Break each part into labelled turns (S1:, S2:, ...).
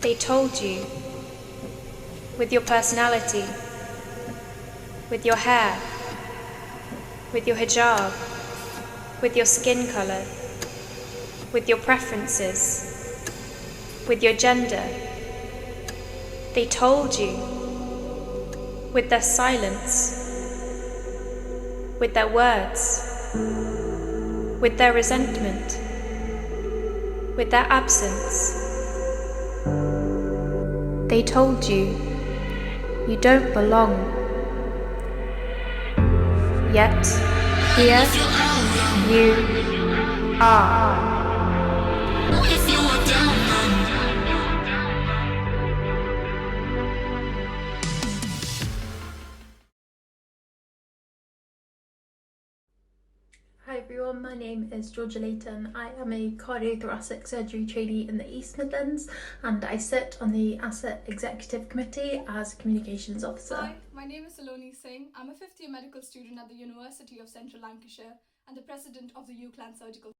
S1: They told you, with your personality, with your hair, with your hijab, with your skin color, with your preferences, with your gender. They told you, with their silence, with their words, with their resentment, with their absence. They told you, you don't belong. Yet, here you are.
S2: Hi everyone, my name is Georgia Layton. I am a cardiothoracic surgery trainee in the East Midlands and I sit on the Asit Executive Committee as Communications Officer.
S3: Hi, my name is Saloni Singh. I'm a fifth year medical student at the University of Central Lancashire and the president of the UCLan Surgical.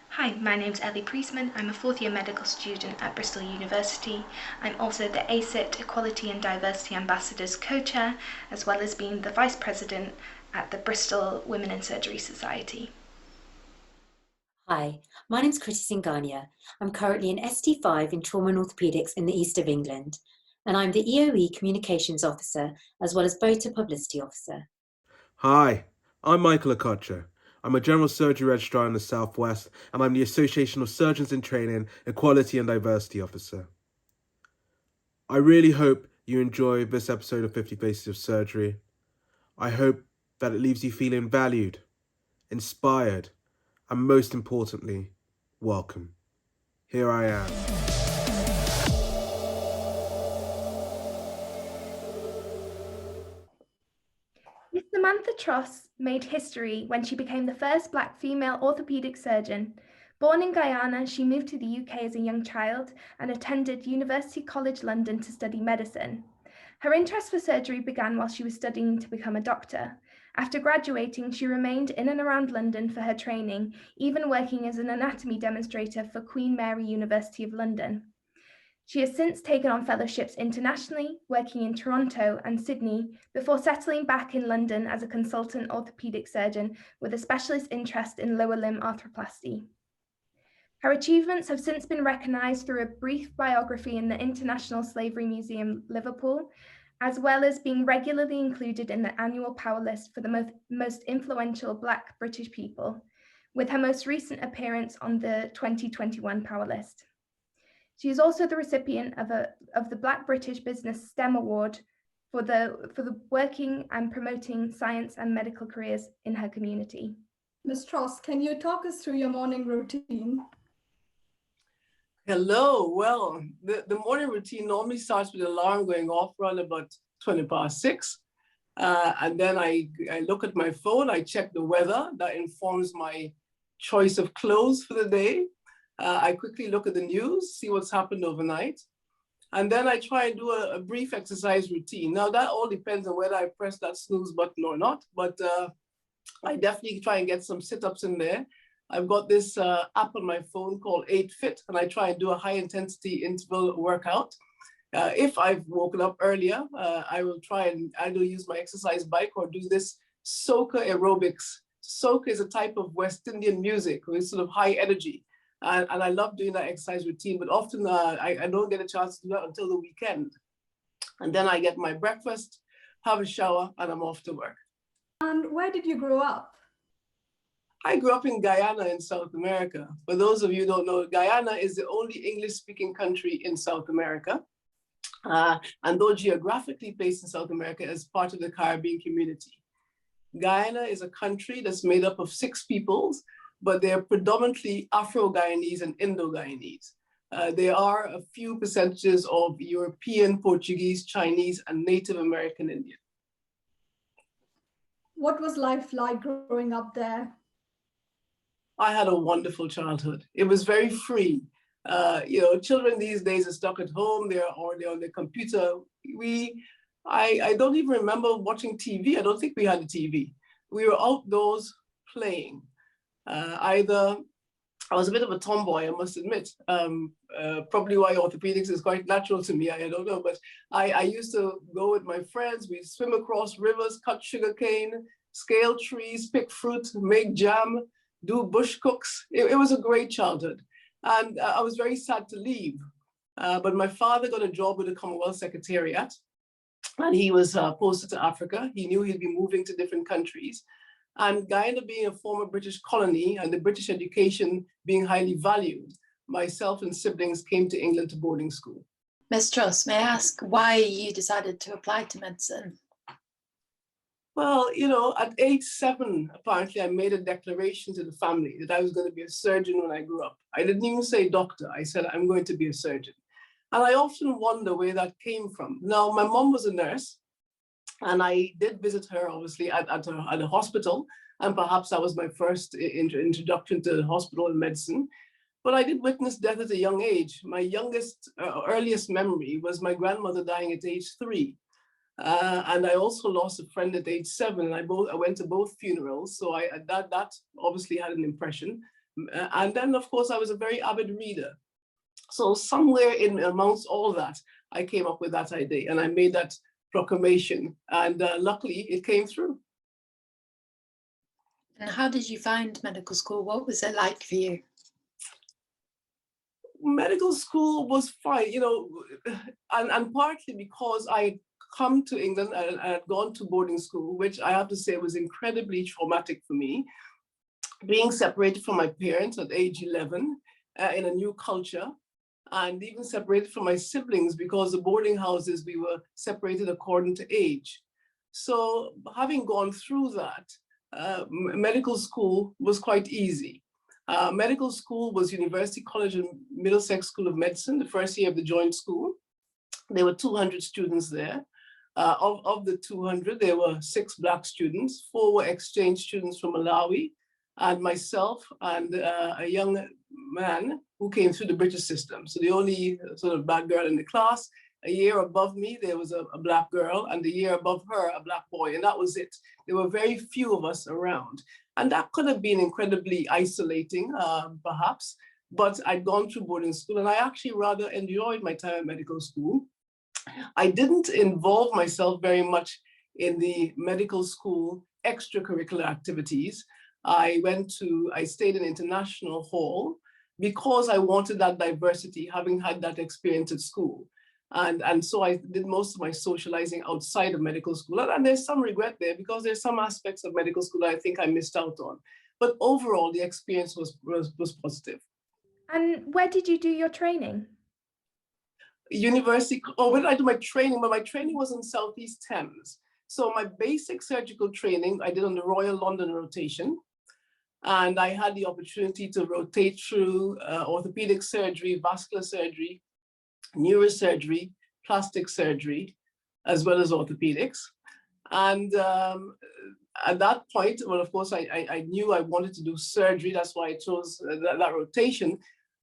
S4: Hi, my name's Ellie Priestman. I'm a fourth year medical student at Bristol University. I'm also the Asit Equality and Diversity Ambassadors co-chair, as well as being the vice president at the Bristol Women in Surgery Society.
S5: Hi, my name's Kriti Singhania. I'm currently an ST5 in Trauma and Orthopaedics in the East of England, and I'm the EOE Communications Officer as well as BOTA Publicity Officer.
S6: Hi, I'm Michael Okocha. I'm a general surgery registrar in the Southwest, and I'm the Association of Surgeons in Training Equality and Diversity Officer. I really hope you enjoy this episode of 50 Faces of Surgery. I hope that it leaves you feeling valued, inspired, and most importantly, welcome. Here I am.
S7: Miss Samantha Tross made history when she became the first Black female orthopaedic surgeon. Born in Guyana, she moved to the UK as a young child and attended University College London to study medicine. Her interest for surgery began while she was studying to become a doctor. After graduating, she remained in and around London for her training, even working as an anatomy demonstrator for Queen Mary University of London. She has since taken on fellowships internationally, working in Toronto and Sydney, before settling back in London as a consultant orthopaedic surgeon with a specialist interest in lower limb arthroplasty. Her achievements have since been recognised through a brief biography in the International Slavery Museum, Liverpool, as well as being regularly included in the annual Power List for the most influential Black British people, with her most recent appearance on the 2021 Power List. She is also the recipient of the Black British Business STEM Award for the working and promoting science and medical careers in her community.
S3: Ms. Tross, can you talk us through your morning routine?
S8: Hello. Well, the morning routine normally starts with the alarm going off around about 6:20. And then I look at my phone, I check the weather. That informs my choice of clothes for the day. I quickly look at the news, see what's happened overnight. And then I try and do a brief exercise routine. Now that all depends on whether I press that snooze button or not, but I definitely try and get some sit-ups in there. I've got this app on my phone called 8Fit, and I try and do a high intensity interval workout. If I've woken up earlier, I will try and either use my exercise bike or do this soca aerobics. Soca is a type of West Indian music with sort of high energy. And I love doing that exercise routine, but often I don't get a chance to do that until the weekend. And then I get my breakfast, have a shower, and I'm off to work.
S3: And where did you grow up?
S8: I grew up in Guyana in South America. For those of you who don't know, Guyana is the only English-speaking country in South America. And though geographically placed in South America as part of the Caribbean community. Guyana is a country that's made up of 6 peoples, but they're predominantly Afro-Guyanese and Indo-Guyanese. There are a few percentages of European, Portuguese, Chinese, and Native American Indian.
S3: What was life like growing up there?
S8: I had a wonderful childhood. It was very free. Children these days are stuck at home, they're on their computer. I don't even remember watching TV. I don't think we had a TV. We were outdoors playing. Either I was a bit of a tomboy, I must admit. Probably why orthopedics is quite natural to me, I don't know. But I used to go with my friends. We'd swim across rivers, cut sugarcane, scale trees, pick fruit, make jam, do bush cooks. It was a great childhood. And I was very sad to leave. But my father got a job with the Commonwealth Secretariat, and he was posted to Africa. He knew he'd be moving to different countries. And Guyana being a former British colony and the British education being highly valued, myself and siblings came to England to boarding school.
S9: Ms. Tross, may I ask why you decided to apply to medicine?
S8: Well, you know, at age 7, apparently I made a declaration to the family that I was going to be a surgeon when I grew up. I didn't even say doctor. I said, I'm going to be a surgeon. And I often wonder where that came from. Now, my mom was a nurse, and I did visit her, obviously, at a hospital. And perhaps that was my first introduction to the hospital and medicine. But I did witness death at a young age. My earliest memory was my grandmother dying at age 3. And I also lost a friend at age 7. And I went to both funerals. So that obviously had an impression. And then, of course, I was a very avid reader. So somewhere in amongst all that, I came up with that idea. And I made that proclamation, and luckily it came through.
S9: And how did you find medical school? What was it like for you?
S8: Medical school was fine, you know, and partly because I had come to England and I had gone to boarding school, which I have to say was incredibly traumatic for me. Being separated from my parents at age 11 in a new culture, and even separated from my siblings because the boarding houses, we were separated according to age. So having gone through that, medical school was quite easy. Medical school was University College and Middlesex School of Medicine, the first year of the joint school. There were 200 students there. Of the 200, there were 6 Black students, 4 were exchange students from Malawi, and myself and a young man who came through the British system. So the only sort of Black girl in the class. A year above me, there was a Black girl, and the year above her, a Black boy, and that was it. There were very few of us around. And that could have been incredibly isolating, perhaps, but I'd gone through boarding school, and I actually rather enjoyed my time at medical school. I didn't involve myself very much in the medical school extracurricular activities. I stayed in International Hall because I wanted that diversity, having had that experience at school. And so I did most of my socializing outside of medical school. And there's some regret there because there's some aspects of medical school that I think I missed out on. But overall, the experience was positive.
S7: And where did you do your training?
S8: University, where did I do my training? Well, my training was in Southeast Thames. So my basic surgical training, I did on the Royal London rotation. And I had the opportunity to rotate through orthopedic surgery, vascular surgery, neurosurgery, plastic surgery, as well as orthopedics. And at that point, well, of course, I knew I wanted to do surgery. That's why I chose that rotation.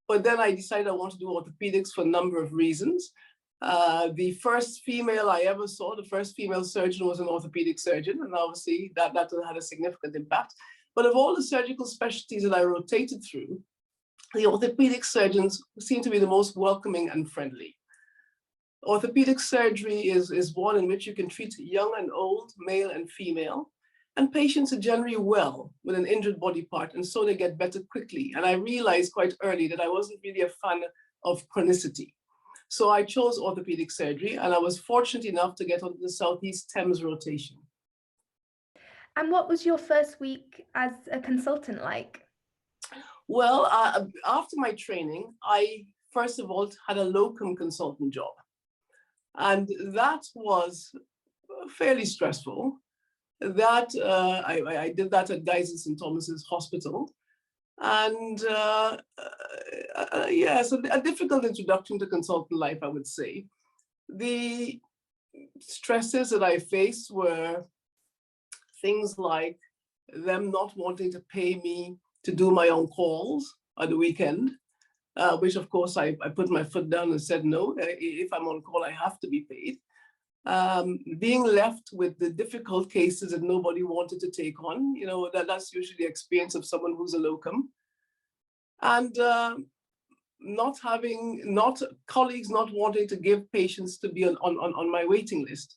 S8: But then I decided I wanted to do orthopedics for a number of reasons. The first female I ever saw, the first female surgeon, was an orthopedic surgeon. And obviously that had a significant impact. But of all the surgical specialties that I rotated through, the orthopedic surgeons seem to be the most welcoming and friendly. Orthopedic surgery is one in which you can treat young and old, male and female, and patients are generally well with an injured body part, and so they get better quickly. And I realized quite early that I wasn't really a fan of chronicity. So I chose orthopedic surgery, and I was fortunate enough to get onto the Southeast Thames rotation.
S7: And what was your first week as a consultant like?
S8: Well, after my training, I first of all had a locum consultant job. And that was fairly stressful. That I did that at Guy's and St. Thomas's Hospital. And yes, a difficult introduction to consultant life, I would say. The stresses that I faced were things like them not wanting to pay me to do my own calls on the weekend, which of course I put my foot down and said, no, if I'm on call, I have to be paid. Being left with the difficult cases that nobody wanted to take on, you know, that's usually the experience of someone who's a locum. and colleagues not wanting to give patients to be on my waiting list.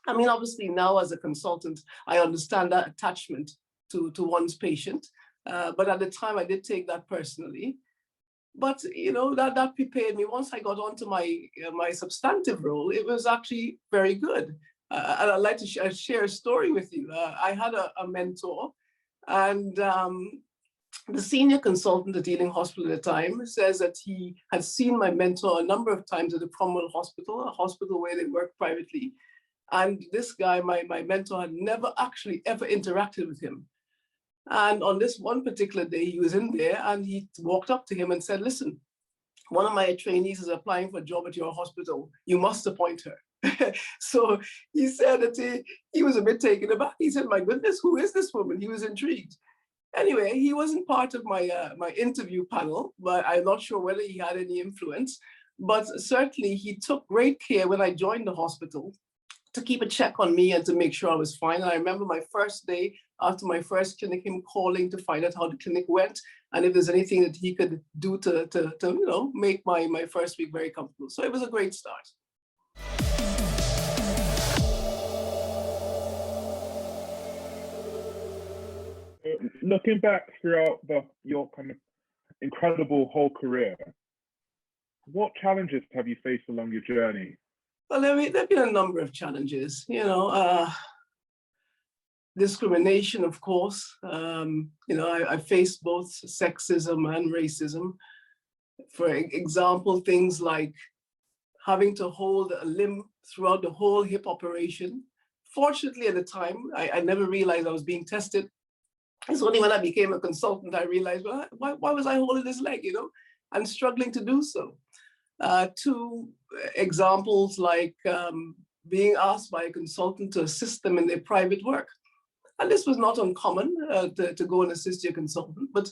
S8: I mean, obviously now as a consultant, I understand that attachment to one's patient, but at the time I did take that personally. But you know, that prepared me. Once I got onto my substantive role, it was actually very good. And I'd like to share a story with you. I had a mentor, and the senior consultant at Ealing Hospital at the time says that he had seen my mentor a number of times at the Cromwell Hospital, a hospital where they work privately. And this guy, my mentor, had never actually ever interacted with him. And on this one particular day, he was in there and he walked up to him and said, listen, one of my trainees is applying for a job at your hospital. You must appoint her. So he said that he was a bit taken aback. He said, my goodness, who is this woman? He was intrigued. Anyway, he wasn't part of my interview panel, but I'm not sure whether he had any influence. But certainly he took great care when I joined the hospital to keep a check on me and to make sure I was fine. And I remember my first day after my first clinic, him calling to find out how the clinic went and if there's anything that he could do to you know, make my first week very comfortable. So it was a great start.
S10: Looking back throughout your kind of incredible whole career, what challenges have you faced along your journey?
S8: Well, there have been a number of challenges, you know, discrimination, of course. You know, I faced both sexism and racism. For example, things like having to hold a limb throughout the whole hip operation. Fortunately, at the time, I never realized I was being tested. It's only when I became a consultant I realized, well, why was I holding this leg, you know, and struggling to do so. Two examples like being asked by a consultant to assist them in their private work. And this was not uncommon to go and assist your consultant, but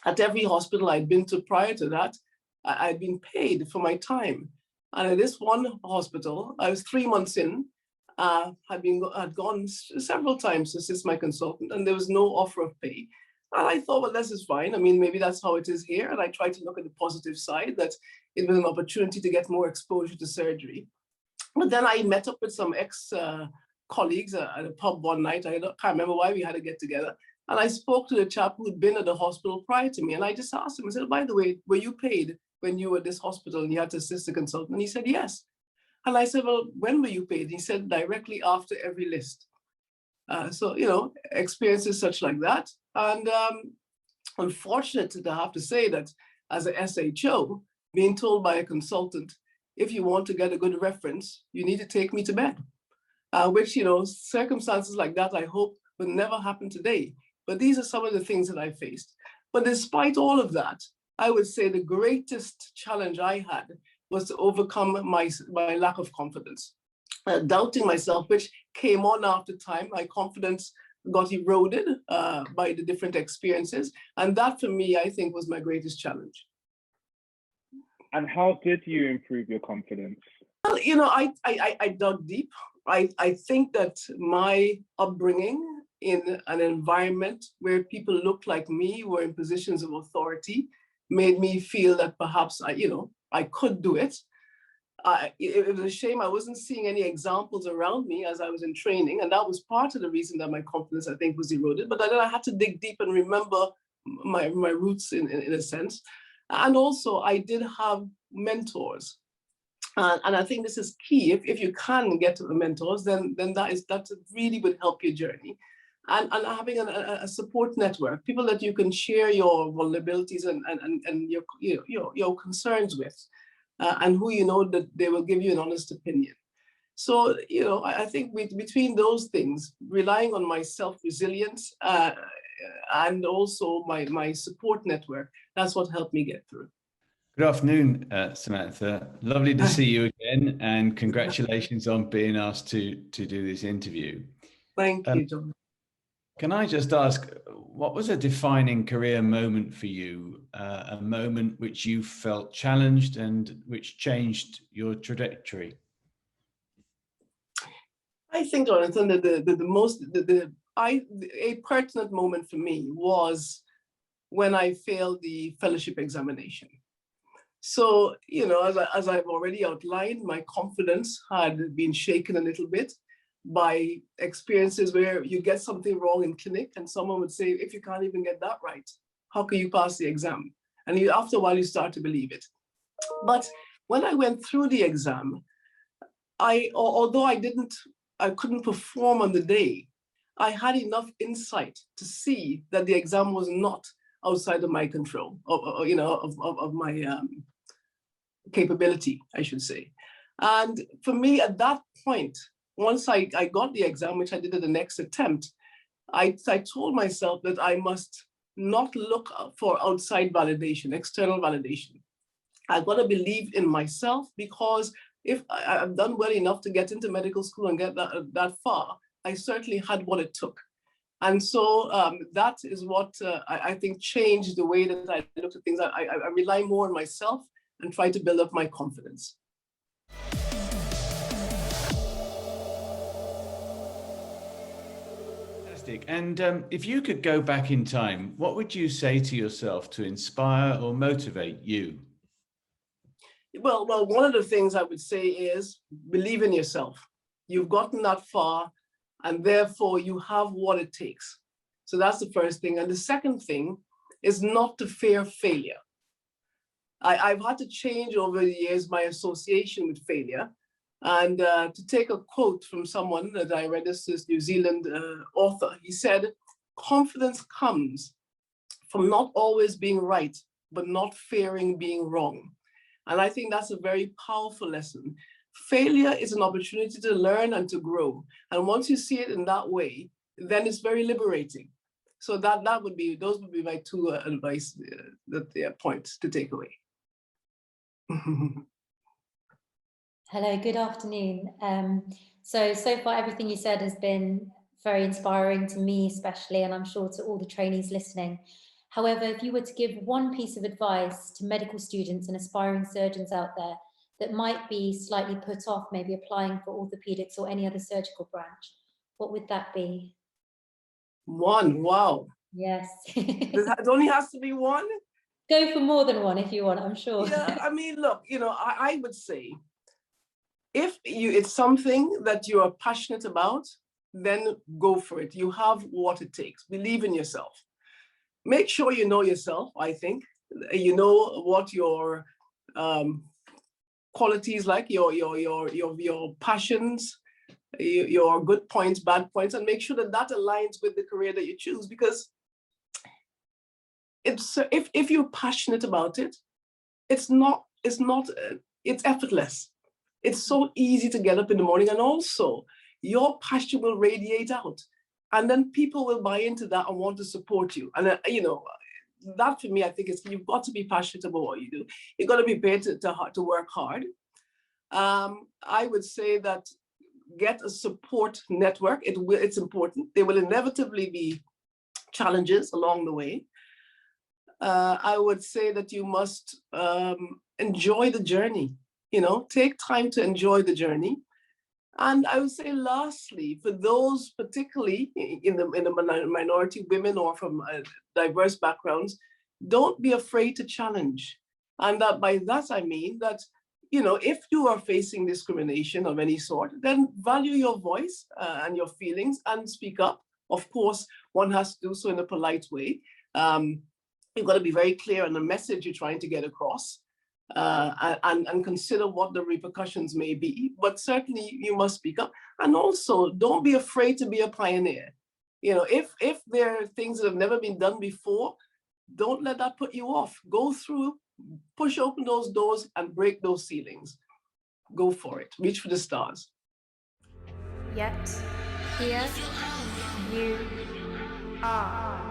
S8: at every hospital I'd been to prior to that, I'd been paid for my time. And at this one hospital, I was 3 months in, had gone several times to assist my consultant, and there was no offer of pay. And I thought, well, this is fine. I mean, maybe that's how it is here. And I tried to look at the positive side, that it was an opportunity to get more exposure to surgery. But then I met up with some ex-colleagues at a pub one night. I can't remember why we had to get together. And I spoke to the chap who'd been at the hospital prior to me. And I just asked him, I said, by the way, were you paid when you were at this hospital and you had to assist the consultant? And he said, yes. And I said, well, when were you paid? He said, directly after every list. So, you know, experiences such like that. And unfortunate to have to say that as a SHO, being told by a consultant, if you want to get a good reference, you need to take me to bed. Which, you know, circumstances like that, I hope will never happen today. But these are some of the things that I faced. But despite all of that, I would say the greatest challenge I had was to overcome my lack of confidence. Doubting myself, which came on after time. My confidence got eroded by the different experiences. And that for me, I think, was my greatest challenge.
S10: And how did you improve your confidence?
S8: Well, you know, I dug deep. I think that my upbringing in an environment where people looked like me, were in positions of authority, made me feel that perhaps I could do it. It was a shame I wasn't seeing any examples around me as I was in training, and that was part of the reason that my confidence, I think, was eroded. But then I had to dig deep and remember my roots in a sense. And also, I did have mentors. And I think this is key. If you can get to the mentors, then that really would help your journey. And having a support network, people that you can share your vulnerabilities and your concerns with, and who you know that they will give you an honest opinion. So, you know, I think between those things, relying on my self-resilience and also my support network, that's what helped me get through.
S11: Good afternoon, Samantha. Lovely to see you again, and congratulations on being asked to do this interview.
S8: Thank you, John.
S11: Can I just ask, what was a defining career moment for you, a moment which you felt challenged and which changed your trajectory?
S8: I think, Jonathan, that a pertinent moment for me was when I failed the fellowship examination. So, you know, as I've already outlined, my confidence had been shaken a little bit by experiences where you get something wrong in clinic and someone would say, if you can't even get that right, how can you pass the exam? And after a while, you start to believe it. But when I went through the exam, although I couldn't perform on the day, I had enough insight to see that the exam was not outside of my control, of my capability, I should say. And for me, at that point, once I got the exam, which I did at the next attempt, I told myself that I must not look for outside validation, external validation. I've got to believe in myself, because if I've done well enough to get into medical school and get that far, I certainly had what it took. And so that is what I think changed the way that I looked at things. I rely more on myself and try to build up my confidence.
S11: Fantastic. And if you could go back in time, what would you say to yourself to inspire or motivate you?
S8: Well, one of the things I would say is believe in yourself. You've gotten that far, and therefore you have what it takes. So that's the first thing. And the second thing is not to fear failure. I've had to change over the years my association with failure. And to take a quote from someone that I read, this New Zealand author, he said, confidence comes from not always being right, but not fearing being wrong. And I think that's a very powerful lesson. Failure is an opportunity to learn and to grow. And once you see it in that way, then it's very liberating. So those would be my two advice points to take away.
S5: Hello, good afternoon. So far everything you said has been very inspiring to me especially, and I'm sure to all the trainees listening. However, if you were to give one piece of advice to medical students and aspiring surgeons out there that might be slightly put off maybe applying for orthopedics or any other surgical branch, what would that be?
S8: One, wow.
S5: Yes.
S8: It only has to be one?
S5: Go for more than one if you want, I'm sure.
S8: Yeah, I mean, look, I would say, if it's something that you are passionate about, then go for it. You have what it takes. Believe in yourself. Make sure you know yourself, I think. You know what your qualities like, your passions, your good points, bad points, and make sure that aligns with the career that you choose. Because if you're passionate about it, it's effortless. It's so easy to get up in the morning, and also your passion will radiate out, and then people will buy into that and want to support you. And that for me, I think you've got to be passionate about what you do. You've got to be prepared to work hard. I would say that get a support network. It's important. There will inevitably be challenges along the way. I would say that you must enjoy the journey. Take time to enjoy the journey. And I would say, lastly, for those particularly in the minority, women or from diverse backgrounds, don't be afraid to challenge. And by that, I mean that, if you are facing discrimination of any sort, then value your voice and your feelings and speak up. Of course, one has to do so in a polite way. You've got to be very clear on the message you're trying to get across. And consider what the repercussions may be, but certainly you must speak up. And also, don't be afraid to be a pioneer. If there are things that have never been done before, don't let that put you off. Go through, push open those doors and break those ceilings. Go for it. Reach for the stars.
S1: Yet, here you are.